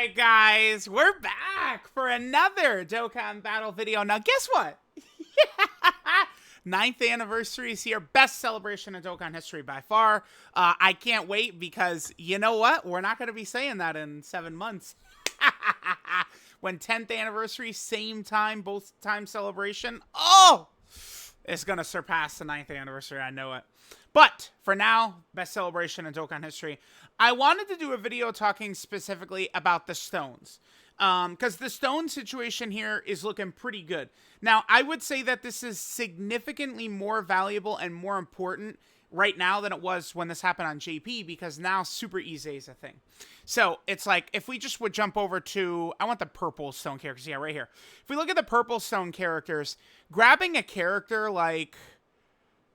Alright guys, we're back for another Dokkan battle video. Now guess what? Ninth anniversary is here. Best celebration in Dokkan history by far. I can't wait because you know what? We're not going to be saying that in 7 months. When 10th anniversary, same time, both time celebration. Oh! It's going to surpass the 9th anniversary. I know it. But for now, best celebration in Dokkan history. I wanted to do a video talking specifically about the stones. Because the stone situation here is looking pretty good. Now, I would say that this is significantly more valuable and more important right now than it was when this happened on JP, because now super easy is a thing. So it's like, if we just would jump over to, I want the purple stone characters. Yeah, right here. If we look at the purple stone characters, grabbing a character like,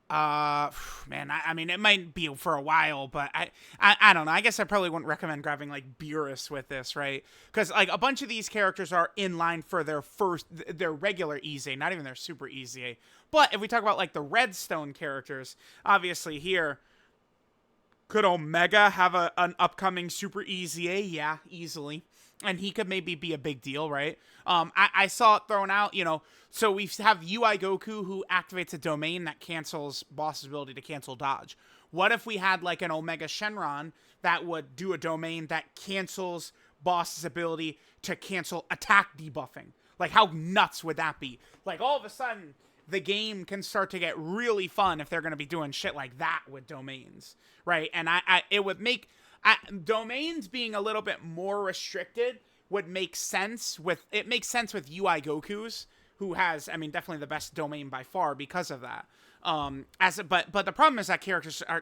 man, I mean, it might be for a while, but I don't know. I guess I probably wouldn't recommend grabbing like Beerus with this, right? Because like a bunch of these characters are in line for their regular easy, not even their super easy. But if we talk about like the Redstone characters, obviously here, could Omega have an upcoming super easy? Yeah, easily. And he could maybe be a big deal, right? I saw it thrown out, you know. So we have UI Goku, who activates a domain that cancels boss's ability to cancel dodge. What if we had like an Omega Shenron that would do a domain that cancels boss's ability to cancel attack debuffing? Like, how nuts would that be? Like, all of a sudden, the game can start to get really fun if they're going to be doing shit like that with domains, right? And it would make... domains being a little bit more restricted would make sense with UI Goku's, who has, I mean, definitely the best domain by far because of that. But the problem is that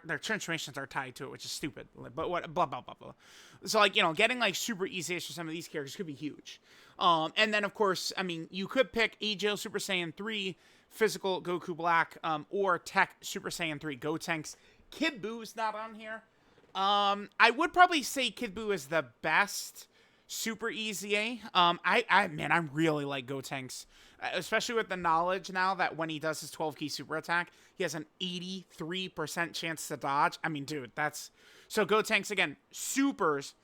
their transformations are tied to it, which is stupid. But what, blah blah blah blah. So like, you know, getting like super easy for some of these characters could be huge. And then of course, I mean, you could pick AGL Super Saiyan 3, physical Goku Black, or Tech Super Saiyan 3 Gotenks. Kid Boo's not on here. I would probably say Kid Buu is the best super easy. Man, I really like Gotenks, especially with the knowledge now that when he does his 12 key super attack, he has an 83% chance to dodge. I mean, dude, that's so Gotenks again, supers,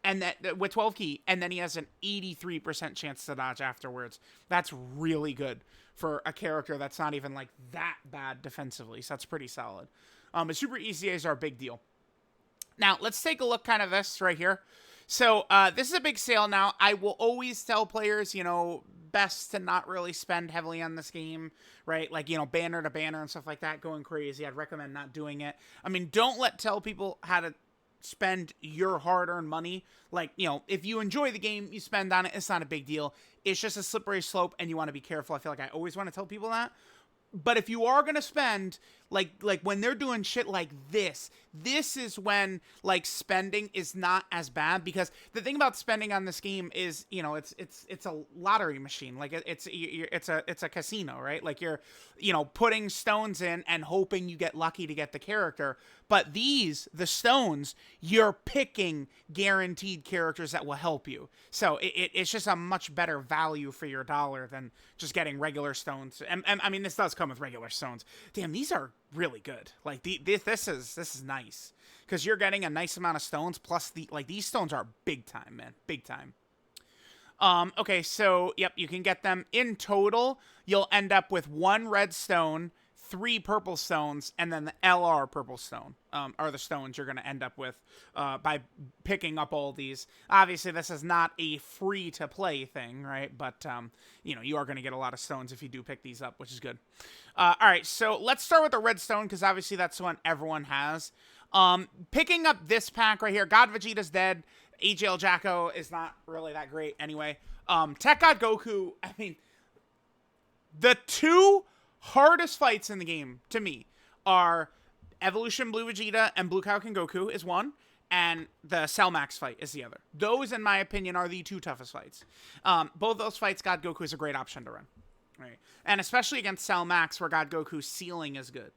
and that with 12 key, and then he has an 83% chance to dodge afterwards. That's really good for a character that's not even like that bad defensively. So that's pretty solid. But super ECAs are a big deal. Now, let's take a look kind of this right here. So, this is a big sale now. I will always tell players, you know, best to not really spend heavily on this game, right? Like, you know, banner to banner and stuff like that, going crazy. I'd recommend not doing it. I mean, don't tell people how to spend your hard-earned money. Like, you know, if you enjoy the game, you spend on it. It's not a big deal. It's just a slippery slope, and you want to be careful. I feel like I always want to tell people that. But if you are going to spend, like when they're doing shit like this is when, like, spending is not as bad. Because the thing about spending on this game is, you know, it's a lottery machine. Like, it's a casino, right? Like, you're, you know, putting stones in and hoping you get lucky to get the character. But the stones, you're picking guaranteed characters that will help you. So it's just a much better value for your dollar than just getting regular stones. And I mean, this does come with regular stones. Damn, these are really good. Like, this is nice, because you're getting a nice amount of stones, plus these stones are big time, man. Big time. Okay, so, yep, you can get them. In total, you'll end up with 1 red stone, 3 purple stones, and then the LR purple stone are the stones you're going to end up with by picking up all these. Obviously, this is not a free-to-play thing, right? But, you know, you are going to get a lot of stones if you do pick these up, which is good. All right, so let's start with the red stone, because obviously that's the one everyone has. Picking up this pack right here, God Vegeta's dead. AGL Jacko is not really that great anyway. Tech God Goku, I mean, the 2 hardest fights in the game, to me, are Evolution Blue Vegeta and Blue Kaioken Goku is one, and the Cell Max fight is the other. Those, in my opinion, are the 2 toughest fights. Both those fights, God Goku is a great option to run. Right. And especially against Cell Max, where God Goku's ceiling is good.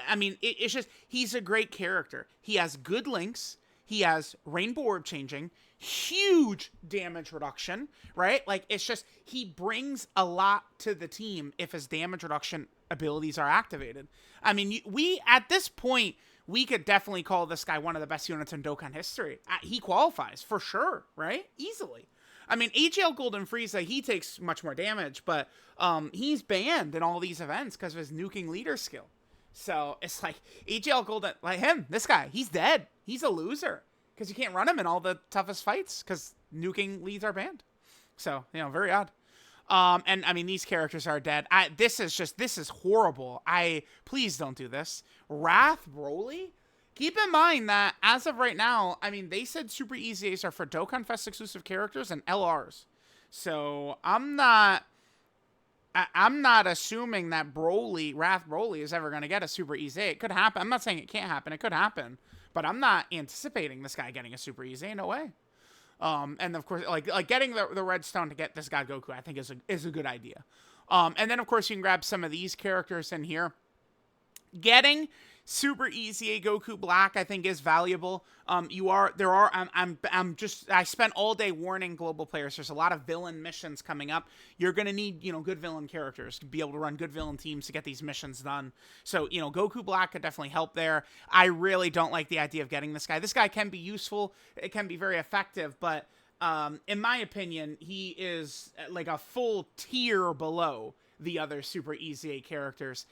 I mean, it's just, he's a great character. He has good links. He has Rainbow Orb changing, huge damage reduction, right? Like, it's just, he brings a lot to the team if his damage reduction abilities are activated. I mean, at this point, we could definitely call this guy one of the best units in Dokkan history. He qualifies for sure, right? Easily. I mean, AGL Golden Frieza, he takes much more damage, but he's banned in all these events because of his nuking leader skill. So it's like AGL Golden, like him, this guy, he's dead. He's a loser because you can't run him in all the toughest fights because nuking leads are banned. So, very odd. And I mean, these characters are dead. This is horrible. Please don't do this. Wrath Broly? Keep in mind that as of right now, I mean, they said Super EZAs are for Dokkan Fest exclusive characters and LRs. So I'm not assuming that Wrath Broly is ever going to get a Super EZA. It could happen. I'm not saying it can't happen. It could happen. But I'm not anticipating this guy getting a Super EZA. No way. And of course, like getting the Redstone to get this God Goku, I think is a good idea. And then of course you can grab some of these characters in here. Getting Super EZA Goku Black, I think, is valuable. I spent all day warning global players. There's a lot of villain missions coming up. You're gonna need, good villain characters to be able to run good villain teams to get these missions done. So, Goku Black could definitely help there. I really don't like the idea of getting this guy. This guy can be useful. It can be very effective, but in my opinion, he is like a full tier below the other Super EZA characters.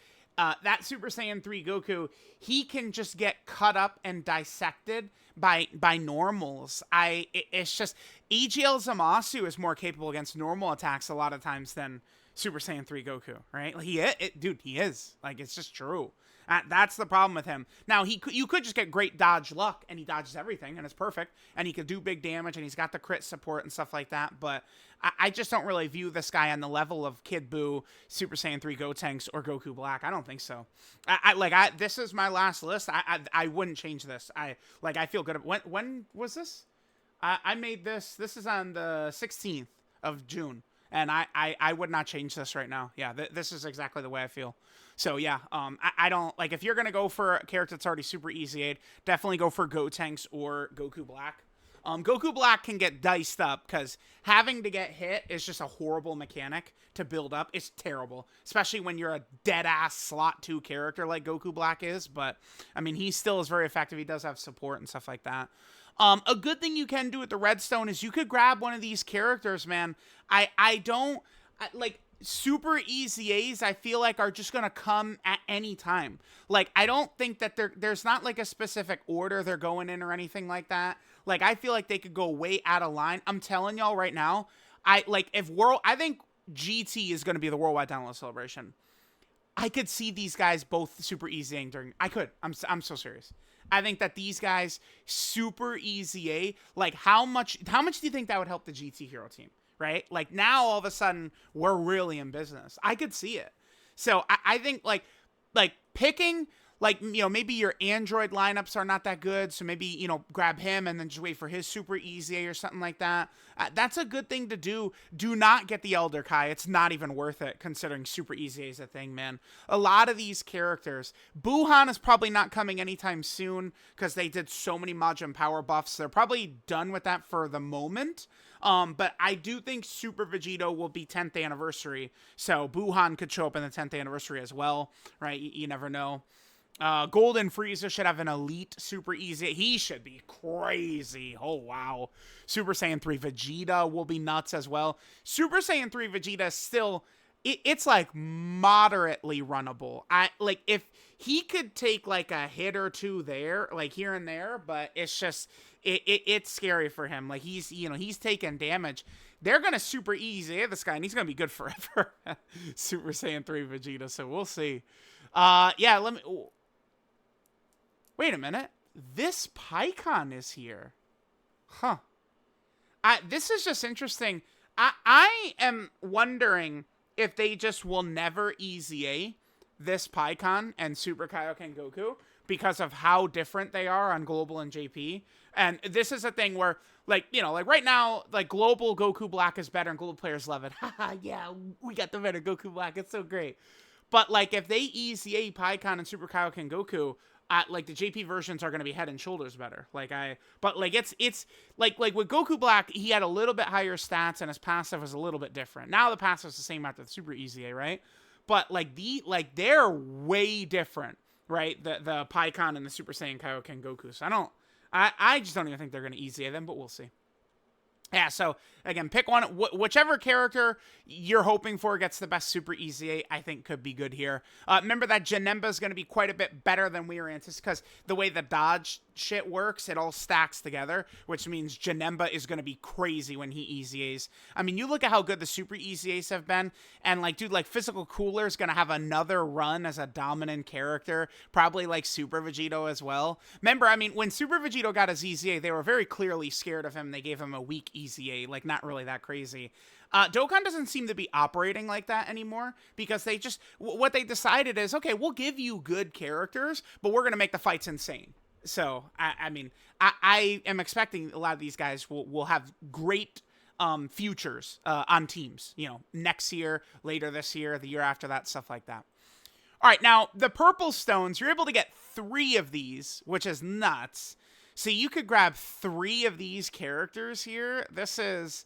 That Super Saiyan 3 Goku, he can just get cut up and dissected by normals. It's just AGL Zamasu is more capable against normal attacks a lot of times than Super Saiyan 3 Goku, right? He is. Like, it's just true. That's the problem with him. Now, you could just get great dodge luck, and he dodges everything, and it's perfect, and he could do big damage, and he's got the crit support and stuff like that, but I just don't really view this guy on the level of Kid Buu, Super Saiyan 3 Gotenks, or Goku Black. I don't think so. This is my last list. I wouldn't change this. I feel good. When was this? I made this. This is on the 16th of June. And I would not change this right now. Yeah, this is exactly the way I feel. So yeah, I don't, like, if you're going to go for a character that's already super easy, definitely go for Gotenks or Goku Black. Goku Black can get diced up because having to get hit is just a horrible mechanic to build up. It's terrible, especially when you're a dead-ass slot 2 character like Goku Black is. But, I mean, he still is very effective. He does have support and stuff like that. A good thing you can do with the Redstone is you could grab one of these characters, man. Like, Super EZAs, I feel like, are just going to come at any time. Like, I don't think that there's not, like, a specific order they're going in or anything like that. Like, I feel like they could go way out of line. I'm telling y'all right now, I think GT is going to be the Worldwide Download Celebration. I could see these guys both super EZAing during... I'm so serious. I think that these guys super EZA, like, how much do you think that would help the GT Hero team, right? Like, now all of a sudden we're really in business. I could see it. So I think like picking, like, maybe your Android lineups are not that good, so maybe, grab him and then just wait for his super EZA or something like that. That's a good thing to do. Do not get the Elder Kai. It's not even worth it, considering super EZA is a thing, man. A lot of these characters, Buhan is probably not coming anytime soon because they did so many Majin Power buffs. They're probably done with that for the moment. But I do think Super Vegito will be 10th anniversary, so Buhan could show up in the 10th anniversary as well, right? You never know. Golden Frieza should have an elite Super EZA. He should be crazy. Oh, wow. Super Saiyan 3 Vegeta will be nuts as well. Super Saiyan 3 Vegeta is still... It's like moderately runnable. If he could take like a hit or two there, like here and there, but it's just... It's scary for him. Like, he's taking damage. They're going to super easy this guy, and he's going to be good forever. Super Saiyan 3 Vegeta, so we'll see. Yeah, let me... Wait a minute. This PyCon is here. Huh. This is just interesting. I am wondering if they just will never EZA this PyCon and Super Kaioken Goku because of how different they are on Global and JP. And this is a thing where, like, like right now, like, Global Goku Black is better and Global players love it. Haha, yeah, we got the better Goku Black. It's so great. But, like, if they EZA PyCon and Super Kaioken Goku, like, the JP versions are going to be head and shoulders better. But it's like with Goku Black, he had a little bit higher stats and his passive was a little bit different. Now the passive is the same after the Super EZA, right? But they're way different, right? The Pikkon and the Super Saiyan Kaioken Goku. So I just don't even think they're going to easy them, but we'll see. Yeah, so again, pick one. Whichever character you're hoping for gets the best Super Easy, I think could be good here. Remember that Janemba is going to be quite a bit better than we were anticipating, because the way the dodge shit works, it all stacks together, which means Janemba is going to be crazy when he Easy A's. I mean, you look at how good the Super Easy A's have been, and like, dude, like Physical Cooler is going to have another run as a dominant character, probably like Super Vegito as well. Remember, I mean, when Super Vegito got his Easy A, they were very clearly scared of him. They gave him a weak Easy A, like not really that crazy. Dokkan doesn't seem to be operating like that anymore, because they just, what they decided is, okay, we'll give you good characters, but we're going to make the fights insane. So, I mean, I am expecting a lot of these guys will have great futures on teams, you know, next year, later this year, the year after that, stuff like that. All right, now, the purple stones, you're able to get 3 of these, which is nuts. So you could grab 3 of these characters here. This is,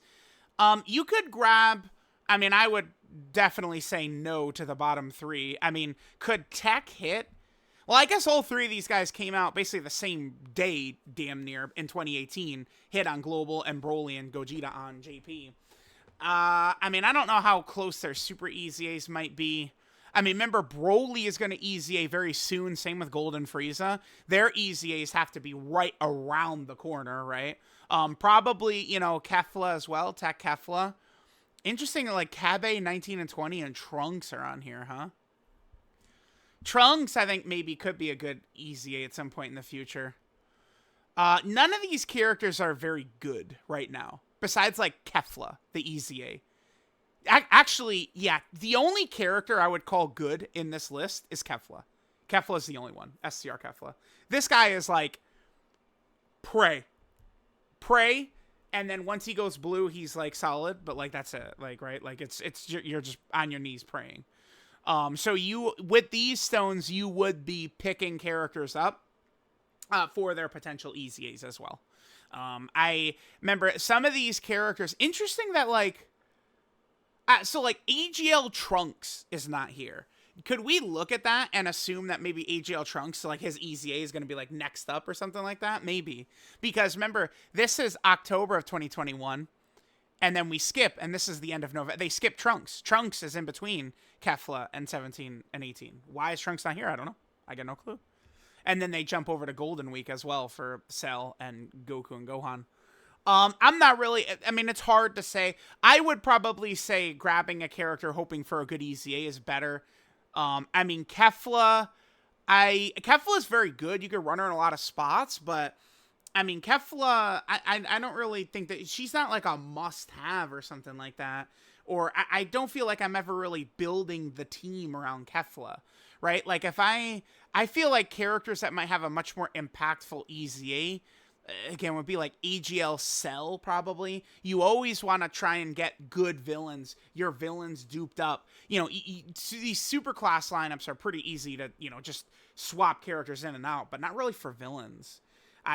you could grab, I mean, I would definitely say no to the bottom 3. I mean, could Tech hit? Well, I guess all 3 of these guys came out basically the same day, damn near, in 2018. Hit on Global, and Broly and Gogeta on JP. I mean, I don't know how close their Super Easy A's might be. I mean, remember, Broly is going to Easy A very soon. Same with Golden Frieza. Their Easy A's have to be right around the corner, right? Probably, you know, Kefla as well. Tech Kefla. Interesting that, like, Kabe 19 and 20 and Trunks are on here, huh? Trunks, I think, maybe could be a good Easy A at some point in the future. None of these characters are very good right now, besides, like, Kefla, the Easy A. Actually, yeah, the only character I would call good in this list is Kefla. Kefla is the only one. SCR Kefla. This guy is, like, pray, and then once he goes blue, he's, like, solid, but, like, that's it. Like, right? Like, you're just on your knees praying. So you, with these stones, you would be picking characters up for their potential Easy A's as well. I remember some of these characters, interesting that, like, so, like, AGL Trunks is not here. Could we look at that and assume that maybe AGL Trunks, so, like, his Easy A is going to be, like, next up or something like that? Maybe. Because, remember, this is October of 2021. And then we skip, and this is the end of November. They skip Trunks. Trunks is in between Kefla and 17 and 18. Why is Trunks not here? I don't know. I got no clue. And then they jump over to Golden Week as well for Cell and Goku and Gohan. I'm not really, I mean, it's hard to say. I would probably say grabbing a character hoping for a good Easy A is better. I mean, Kefla is very good. You could run her in a lot of spots, but I mean, Kefla, I don't really think that she's not like a must-have or something like that. Or I don't feel like I'm ever really building the team around Kefla, right? Like, if I feel like characters that might have a much more impactful Easy A, again, would be like AGL Cell, probably. You always want to try and get good villains, your villains duped up. You know, these super class lineups are pretty easy to, you know, just swap characters in and out, but not really for villains.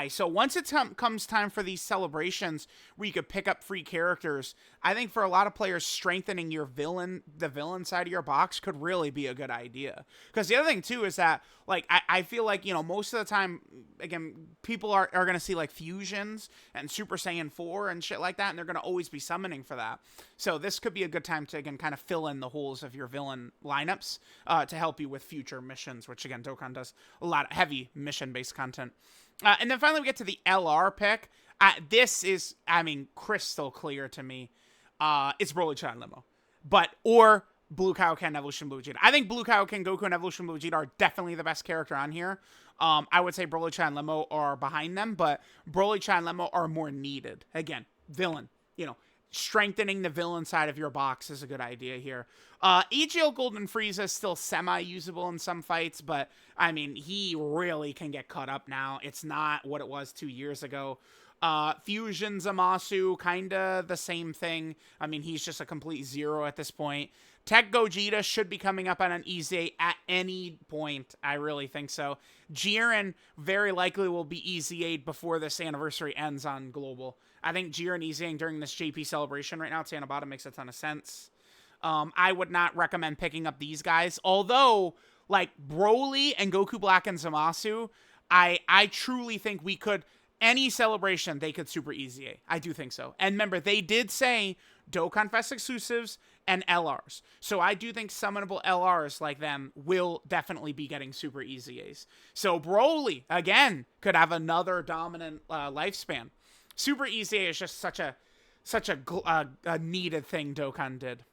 So once it comes time for these celebrations where you could pick up free characters, I think for a lot of players, strengthening the villain side of your box could really be a good idea. Because the other thing too is that, like, I feel like, you know, most of the time, again, people are going to see like fusions and Super Saiyan 4 and shit like that, and they're going to always be summoning for that. So this could be a good time to, again, kind of fill in the holes of your villain lineups to help you with future missions, which, again, Dokkan does a lot of heavy mission-based content. And then finally we get to the LR pick. This is, I mean, crystal clear to me. It's Broly-chan Limo. Or Blue Kaioken, Evolution Blue Vegeta. I think Blue Kaioken, Goku, and Evolution Blue Vegeta are definitely the best character on here. I would say Broly-chan Limo are behind them, but Broly-chan Limo are more needed. Again, villain. You know, strengthening the villain side of your box is a good idea here. EGL Golden Frieza is still semi-usable in some fights, but, I mean, he really can get cut up now. It's not what it was 2 years ago. Fusion Zamasu, kinda the same thing. I mean, he's just a complete zero at this point. Tech Gogeta should be coming up on an Easy at any point. I really think so. Jiren very likely will be Easy-A'd before this anniversary ends on Global. I think Jiren Easy-A'ing during this JP celebration right now, Tanabata, makes a ton of sense. I would not recommend picking up these guys, although, Like Broly and Goku Black and Zamasu, I truly think we could, any celebration, they could super easy A. I do think so. And remember, they did say Dokkan Fest exclusives and LRs. So I do think summonable LRs like them will definitely be getting super easy A's. So Broly, again, could have another dominant lifespan. Super easy A is just such a needed thing Dokkan did.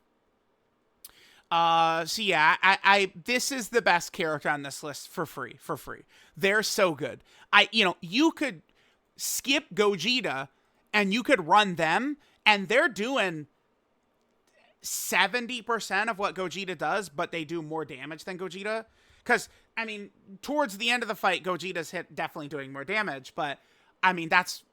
So yeah, I this is the best character on this list for free. They're so good. You could skip Gogeta and you could run them, and they're doing 70% of what Gogeta does, but they do more damage than Gogeta. Because, I mean, towards the end of the fight, Gogeta's definitely doing more damage, but, I mean, that's,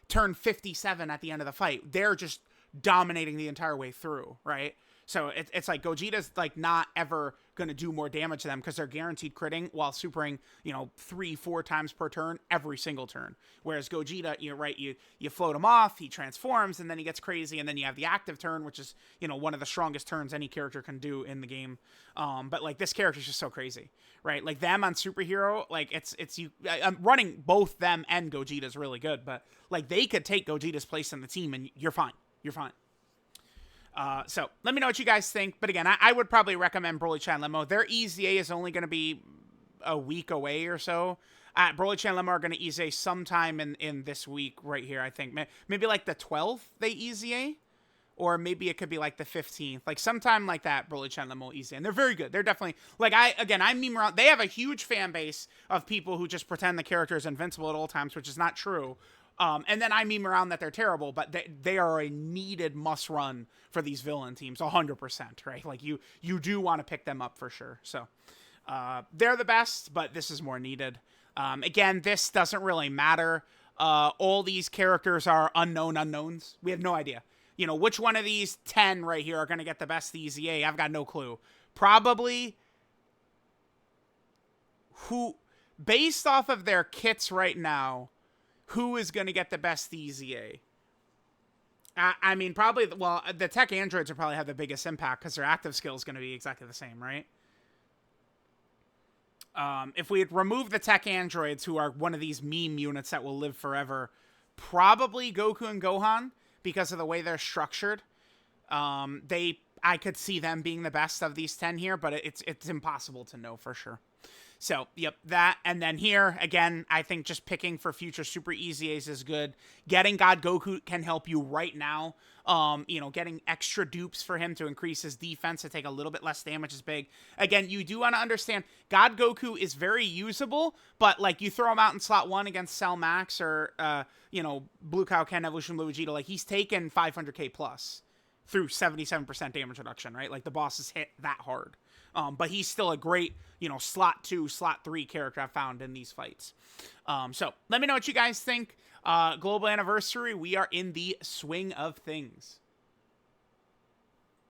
turn 57 at the end of the fight. They're just dominating the entire way through, right? So it's like Gogeta's like not ever going to do more damage to them because they're guaranteed critting while supering, 3-4 times per turn every single turn. Whereas Gogeta, you float him off, he transforms, and then he gets crazy, and then you have the active turn, which is, one of the strongest turns any character can do in the game. But like this character is just so crazy, right? Like them on Superhero, like I'm running both them and Gogeta is really good, but like they could take Gogeta's place in the team and you're fine. So let me know what you guys think. But again, I would probably recommend Broly Chan Lemo. Their EZA is only going to be a week away or so. Broly Chan Lemo are going to EZA sometime in this week right here, I think. Maybe like the 12th they EZA. Or maybe it could be like the 15th. Like sometime like that, Broly Chan Lemo EZA. And they're very good. They're definitely... Like, I meme around... They have a huge fan base of people who just pretend the character is invincible at all times, which is not true. And then I meme around that they're terrible, but they are a needed must-run for these villain teams, 100%, right? Like, you do want to pick them up for sure. So, they're the best, but this is more needed. Again, this doesn't really matter. All these characters are unknown unknowns. We have no idea. Which one of these 10 right here are going to get the best EZA? I've got no clue. Probably based off of their kits right now, who is going to get the best EZA? I mean, probably, the tech androids will probably have the biggest impact because their active skill is going to be exactly the same, right? If we remove the tech androids, who are one of these meme units that will live forever, probably Goku and Gohan, because of the way they're structured. I could see them being the best of these 10 here, but it's impossible to know for sure. So, yep, that. And then here, again, I think just picking for future super EZAs is good. Getting God Goku can help you right now. Getting extra dupes for him to increase his defense to take a little bit less damage is big. Again, you do want to understand, God Goku is very usable, but, like, you throw him out in slot 1 against Cell Max or, Blue Cow Ken Evolution Blue Vegeta, like, he's taken 500k plus through 77% damage reduction, right? Like, the boss is hit that hard. But he's still a great, slot 2, slot 3 character I've found in these fights. So let me know what you guys think. Global anniversary, we are in the swing of things.